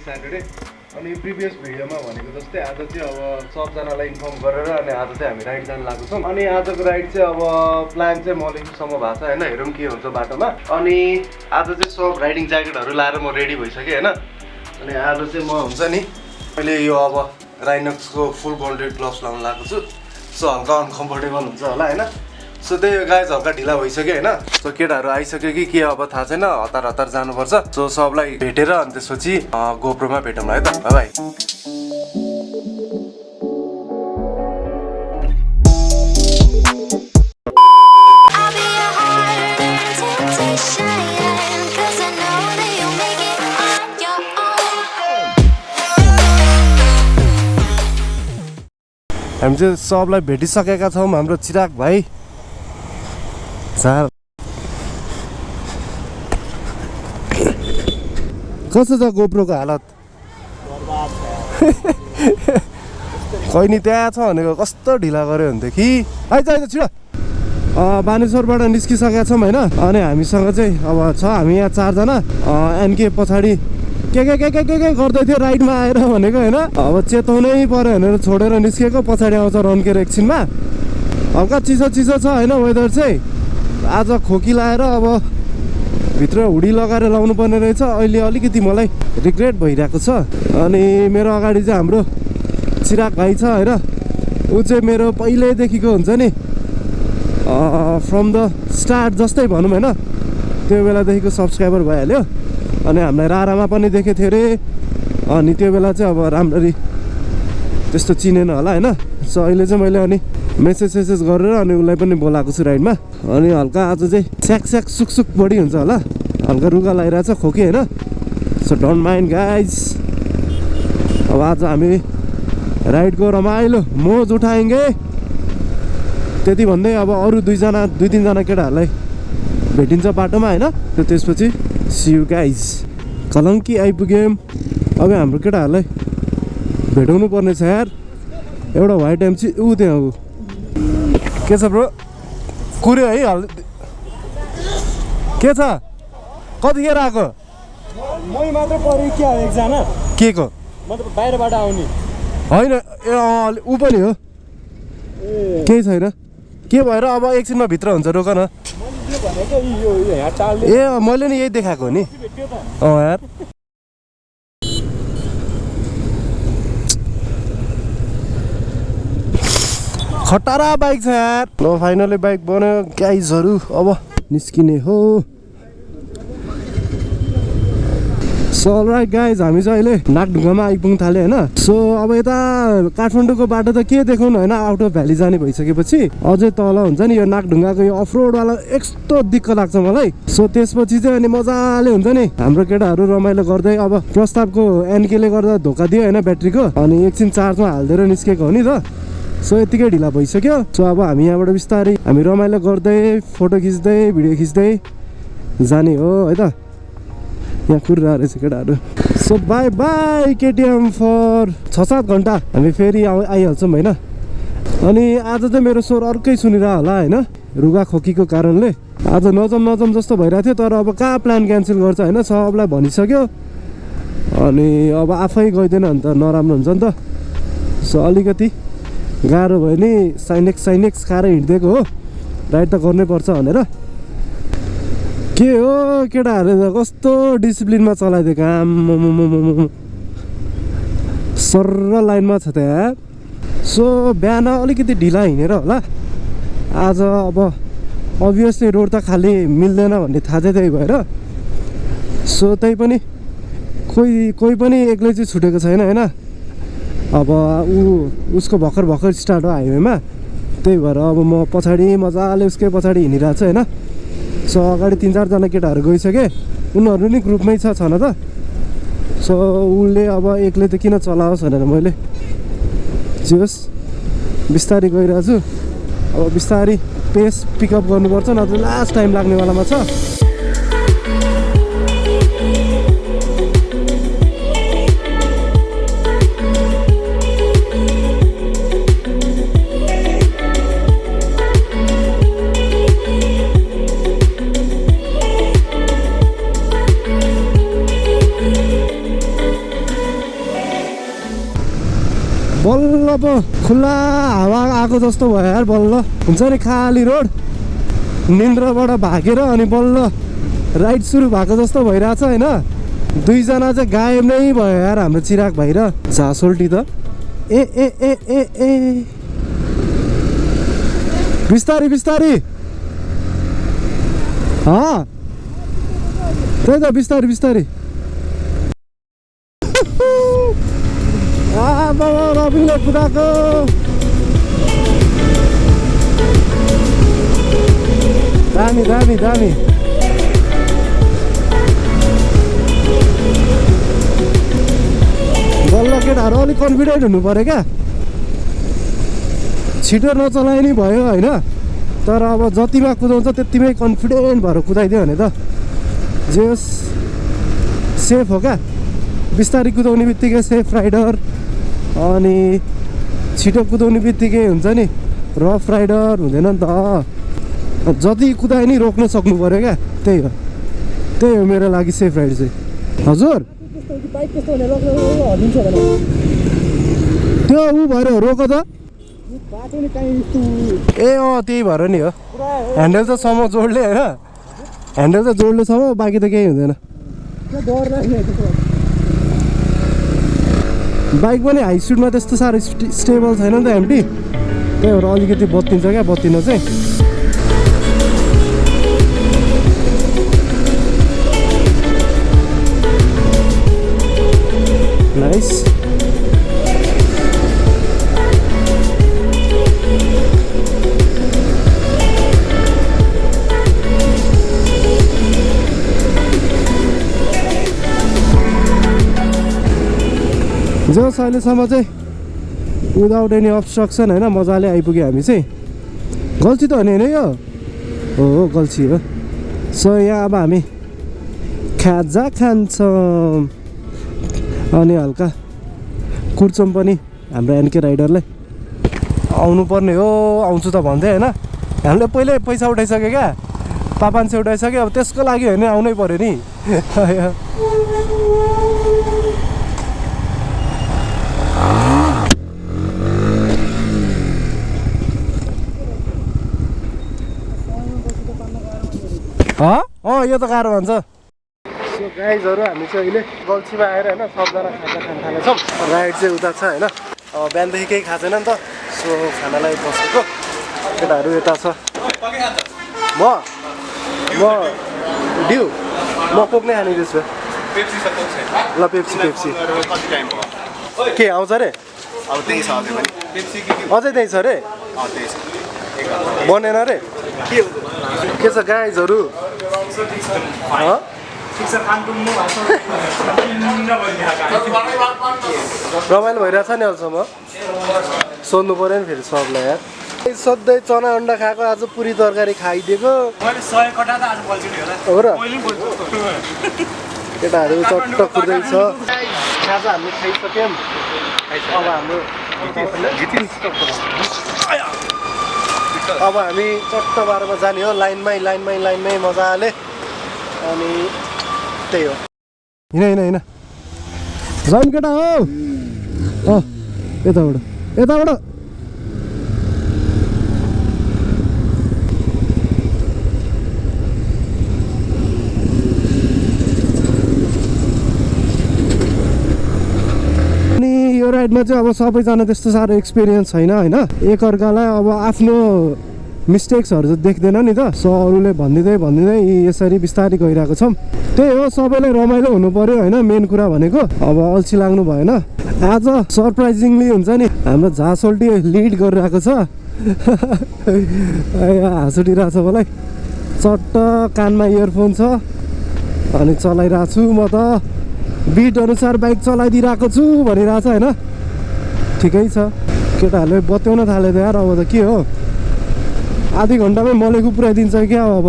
Saturday अनि previous भिडियोमा भनेको जस्तै आज चाहिँ अब सबजनालाई इन्फर्म गरेर अनि आज चाहिँ हामी राइड जान लागेको छौँ। अनि आजको राइड चाहिँ अब प्लान चाहिँ मलेखुसम्म भएको छ होइन, हेरौँ के हुन्छ बाटोमा। अनि आज चाहिँ सब राइडिङ ज्याकेटहरू लाएर म रेडी भइसकेँ होइन। अनि आज चाहिँ म हुन्छ नि मैले यो अब राइनक्सको फुल गोल्डेड ग्लोभ्स लाउनु लागेको छु। सो हल्का अनकम्फर्टेबल हुन्छ होला होइन। सो त्यही गाइज हल्का ढिला भइसक्यो होइन। सो केटाहरू आइसक्यो कि के अब थाहा छैन, हतार हतार जानुपर्छ। सो सबलाई भेटेर अनि त्यसपछि गोप्रोमा भेटौँ है त, बाई। हामी चाहिँ सबलाई भेटिसकेका छौँ। हाम्रो चिराग भाइ सर कस्तो छ गोप्रोको हालत? खै नि त्यहाँ छ भनेको कस्तो ढिला गऱ्यो भने कि। आइज आइज छिटो। बानेश्वरबाट निस्किसकेका छौँ होइन। अनि हामीसँग चाहिँ अब छ, हामी यहाँ 4 जना। एनके पछाडि के गर्दै थियो राइडमा आएर भनेको होइन। अब चेताउनै पर्यो भनेर छोडेर निस्केको। पछाडि आउँछ रन्केर एकछिनमा। हल्का चिसो चिसो छ होइन वेदर चाहिँ। आज खोकी लाएर अब भित्र हुडी लगाएर लाउनु पर्ने रहेछ। अहिले अलिकति मलाई रिग्रेट भइरहेको छ। अनि मेरो अगाडि चाहिँ हाम्रो चिराग भाइ छ होइन। ऊ चाहिँ मेरो पहिल्यैदेखिको हुन्छ नि फ्रम द स्टार्ट जस्तै भनौँ होइन, त्यो बेलादेखिको सब्सक्राइबर भइहाल्यो। अनि हामीलाई रारामा पनि देखेको थियो अरे। अनि त्यो बेला चाहिँ अब राम्ररी त्यस्तो चिनेन होला होइन। सो अहिले चाहिँ मैले अनि मेसेज गरेर अनि उसलाई पनि बोलाएको छु राइडमा। अनि हल्का आज चाहिँ स्याक सुकसुक बढी हुन्छ होला, हल्का रुगा लगाइरहेछ खोकी होइन। So don't mind guys. अब आज हामी राइडको रमाइलो मोज उठाएँगे त्यति भन्दै अब अरू 2-3जना केटाहरूलाई भेटिन्छ बाटोमा होइन। त्यसपछि सी यू गाइज। कलङ्की आइपुग्यौँ। अब हाम्रो केटाहरूलाई भेटाउनु पर्ने छ यार। एउटा वाइट एमसी ऊ त्यहाँ ऊ के छ ब्रो? कुर्यो है हल के छ? कतिखेर आएको? मै मात्र पऱ्यो क्या एकजना के को मतलब बाहिरबाट आउने होइन? ए ऊ पनि हो, केही छैन। के भएर अब एकछिनमा भित्र हुन्छ, रोक न। ए मैले नि यही देखाएको हो नि। यार खटारा बाइक छ यार। ल फाइनली बाइक बन्यो गाइजहरू। अब निस्किने हो। सो अलराइट गाइज, हामी चाहिँ अहिले नागढुङ्गामा आइपुग्नु थाल्यो होइन। सो अब यता काठमाडौँको बाटो त के देखाउनु होइन, आउट अफ भ्याली जाने भइसकेपछि अझै तल हुन्छ नि यो नागढुङ्गाको यो अफरोडवाला यस्तो दिक्क लाग्छ मलाई। सो त्यसपछि चाहिँ अनि मजाले हुन्छ नि हाम्रो केटाहरू रमाइलो गर्दै। अब प्रस्तावको एनकेले गर्दा धोका दियो होइन ब्याट्रीको। अनि एकछिन चार्जमा हालिदिएर निस्केको हो नि त। सो यतिकै ढिला भइसक्यो। सो अब हामी यहाँबाट बिस्तारै हामी रमाइलो गर्दै फोटो खिच्दै भिडियो खिच्दै जाने हो है त। यहाँ कुरिरहेको रहेछ केटाहरू। So bye bye KTM for 6-7 घन्टा हामी फेरि आइहाल्छौँ होइन। अनि आज चाहिँ मेरो स्वर अर्कै सुनिरह होला होइन, रुगा खोकीको कारणले। आज नजम जस्तो भइरहेको थियो, तर अब कहाँ प्लान क्यान्सल गर्छ होइन। सबलाई भनिसक्यो अनि अब आफै गइदिएन भने त नराम्रो हुन्छ नि त। सो अलिकति गाह्रो भयो नि, साइनेक्स खाएर हिँडिदिएको हो। राइड त गर्नै पर्छ भनेर। के हो केटाहरूले त कस्तो डिसिप्लिनमा चलाइदिएको। आम्म सर्र लाइनमा छ त्यहाँ। सो बिहान अलिकति ढिला हिँडेर होला आज। अब अभियसली रोड त खाली मिल्दैन भन्ने थाहा चाहिँ त्यही भएर। सो त्यही पनि कोही पनि एक्लै चाहिँ छुटेको छैन होइन। अब उसको भर्खर स्टार्ट हो हाइवेमा, त्यही भएर अब म पछाडि मजाले उसकै पछाडि हिँडिरहेको छु होइन। सो अगाडि 3-4 जना केटाहरू गइसके, उनीहरू नि ग्रुपमै छ न त। सो उसले अब एक्लै त किन चलाओस् भनेर मैले जे होस् बिस्तारै गइरहेको छु। अब बिस्तारै पेस पिकअप गर्नुपर्छ, नत्र लास्ट टाइम लाग्नेवालामा छ। बल्ल पो खुल्ला हावा आएको जस्तो भयो यार। बल्ल हुन्छ नि खाली रोड, निन्द्राबाट भागेर अनि बल्ल राइड सुरु भएको जस्तो भइरहेछ होइन। दुईजना चाहिँ गायब नै भयो यार हाम्रो चिराग भाइ र झासोल्टी त। ए ए ए ए ए बिस्तारी बिस्तारी, त्यही त बिस्तारी बिस्तारी। रविले कुदाएको दामी दामी दामी। बल्ल केटाहरू अलिक कन्फिडेन्ट हुनु पऱ्यो क्या, छिटो नचलाइ नि भयो होइन, तर अब जतिमा कुदाउँछ त्यतिमै कन्फिडेन्ट भएर कुदाइदियो भने त जे सेफ हो क्या। बिस्तारी कुदाउने बित्तिकै सेफ राइडर, अनि छिटो कुदाउने बित्तिकै हुन्छ नि रफ राइडर हुँदैन नि त। जति कुदाए नि रोक्न सक्नु पऱ्यो क्या, त्यही हो मेरो लागि सेफ राइड चाहिँ। हजुर त्यो ऊ भएर रोक त, ए त्यही भएर नि हो। ह्यान्डल त सम्म जोडले होइन, ह्यान्डल त जोडलेसम्म, बाँकी त केही हुँदैन। बाइक पनि हाई स्पिडमा त्यस्तो साह्रो स्टेबल छैन नि त एमटी, त्यही भएर अलिकति बत्तिन्छ क्या, बत्तिन चाहिँ। नाइस। जस अहिलेसम्म चाहिँ विदाउट एनी अब्स्ट्रक्सन होइन मजाले आइपुग्यो हामी चाहिँ। गल्छी त हो नि होइन यो, हो गल्छी हो। सो यहाँ अब हामी खाजा खान्छौँ अनि हल्का कुर्छौँ पनि हाम्रो एनके राइडरलाई। आउनुपर्ने हो, आउँछु त भन्दै होइन, हामीले पहिल्यै पैसा उठाइसक्यो क्या, 500 उठाइसक्यो, अब त्यसको लागि होइन आउनै पऱ्यो नि। यो त गाह्रो भन्छ। सो गाइजहरू हामी चाहिँ अहिले गल्छीमा आएर होइन सबजना खाजा खान थालेछौँ। राइड चाहिँ उता छ होइन, अब बिहानदेखि केही खाएको छैन नि त, सो खानालाई बसेको। केटाहरू यता छ, म ड्यु म कोक नै खाने त्यसो भए। ल पेप्सी के आउँछ अरे? अब त्यही छ अझै त्यही छ अरे, बनेन अरे के छ गाइजहरू? रमाइलो भइरहेछ नि अहिलेसम्म, सोध्नु पऱ्यो नि फेरि सबलाई यार। सधैँ चना अन्डा खाएको, आज पुरी तरकारी खाइदिएको हो र। केटाहरू चट्ट कुर्दैछ। खाजा हामीले खाइसक्यौँ, अब हाम्रो अब हामी चट्ट बाह्रमा जाने हो, लाइनमै मजाले। अनि त्यही हो, हिँड झन् केटा हो, यताबाट यो राइडमा चाहिँ अब सबैजना त्यस्तो साह्रो एक्सपिरियन्स छैन होइन, एकअर्कालाई अब आफ्नो मिस्टेक्सहरू चाहिँ देख्दैन नि त। सो अरूले भनिदिँदै यसरी बिस्तारै गइरहेको छौँ। त्यही हो, सबैलाई रमाइलो हुनु पर्यो होइन, मेन कुरा भनेको। अब अल्छी लाग्नु भएन। आज सरप्राइजिङली हुन्छ नि हाम्रो झासोल्टी लिड गरिरहेको छ। हाँस उठिरहेको छ मलाई। चट्ट कानमा इयरफोन छ अनि चलाइरहेको छु म त, बिट अनुसार बाइक चलाइदिइरहेको छु भनिरहेको छ होइन। ठिकै छ, केटाहरूले बत्याउन थाल्यो त यार, अब त के हो। आधी घन्टामै मलेखु पुऱ्याइदिन्छ क्या अब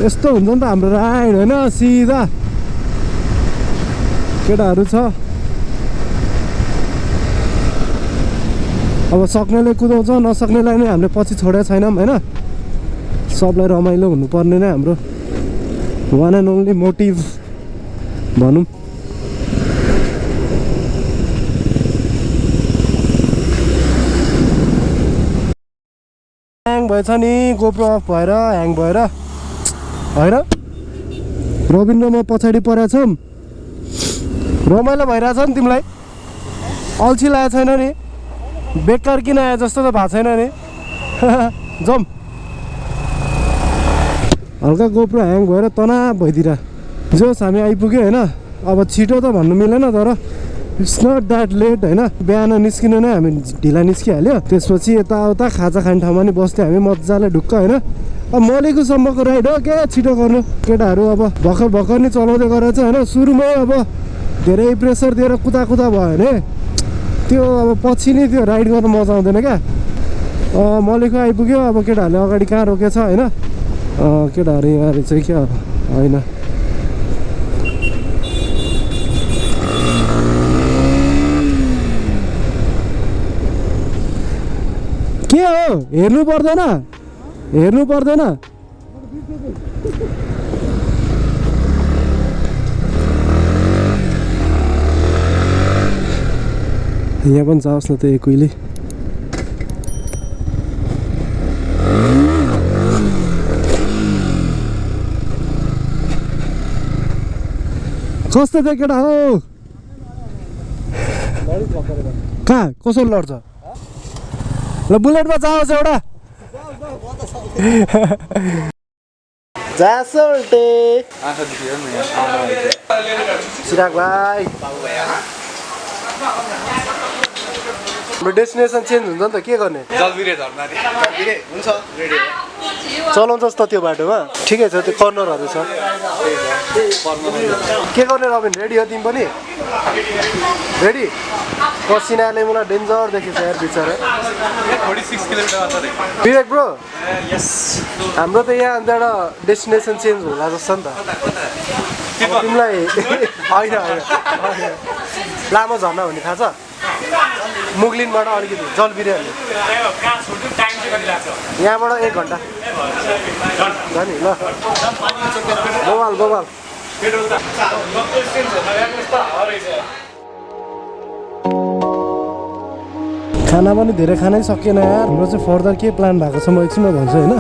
यस्तो हुन्छ नि त हाम्रो राइड होइन सिधा केटाहरू छ अब सक्नेले कुदाउँछ नसक्नेलाई नै हामीले पछि छोडेको छैनौँ होइन सबलाई रमाइलो हुनुपर्ने नै हाम्रो वान एन्ड ओन्ली मोटिभ भनौँ ह्याङ भएछ नि गोप्रो अफ भएर ह्याङ भएर होइन रविन्द्र म पछाडि परेको छौँ रमाइलो भइरहेछ नि तिमीलाई अल्छी लागेको छैन नि बेकार किन आयो जस्तो त भएको छैन नि जाउँ हल्का गोप्रो ह्याङ भएर तनाव भइदिएर जोस् हामी आइपुग्यो होइन अब छिटो त भन्नु मिलेन तर इट्स नट द्याट लेट होइन बिहान निस्किनु नै हामी ढिला निस्किहाल्यो त्यसपछि यताउता खाजा खाने ठाउँमा नि बस्थ्यो हामी मजाले ढुक्क होइन अब मलेखुसम्मको राइड हो क्या छिटो गर्नु केटाहरू अब भर्खर नि चलाउँदै गरेर चाहिँ होइन सुरुमै अब धेरै प्रेसर दिएर कुदा भयो भने त्यो अब पछि नै त्यो राइड गर्न मजा आउँदैन क्या मलेखु आइपुग्यो अब केटाहरूले अगाडि कहाँ रोकेछ होइन केटाहरू यहाँ रहेछ क्या होइन के हो हेर्नु पर्दैन यहाँ पनि जाओस् न त कोहीले कस्तो थियो केटा हो कहाँ कसो लड्छ ल बुलेटमा जाओस् एउटा चिराग भाइ हाम्रो डेस्टिनेसन चेन्ज हुन्छ नि त के गर्ने चलाउँछस् त त्यो बाटोमा ठिकै छ त्यो कर्नरहरू छ के गर्ने रबिन रेडी हो तिमी पनि रेडी पसिनाले मलाई डेन्जर देखेछ यार बिचरा विवेक ब्रो हाम्रो त यहाँ अन्त एउटा डेस्टिनेसन चेन्ज होला जस्तो नि त तिमीलाई होइन लामो झर्ना भन्ने थाहा छ मुगलिनबाट अलिकति जलबिरेहरूले यहाँबाट 1 घन्टा जाने ल बोबाल खाना पनि धेरै खानै सकिएन यार हाम्रो चाहिँ फर्दर के प्लान भएको छ म एकछिनमा भन्छु होइन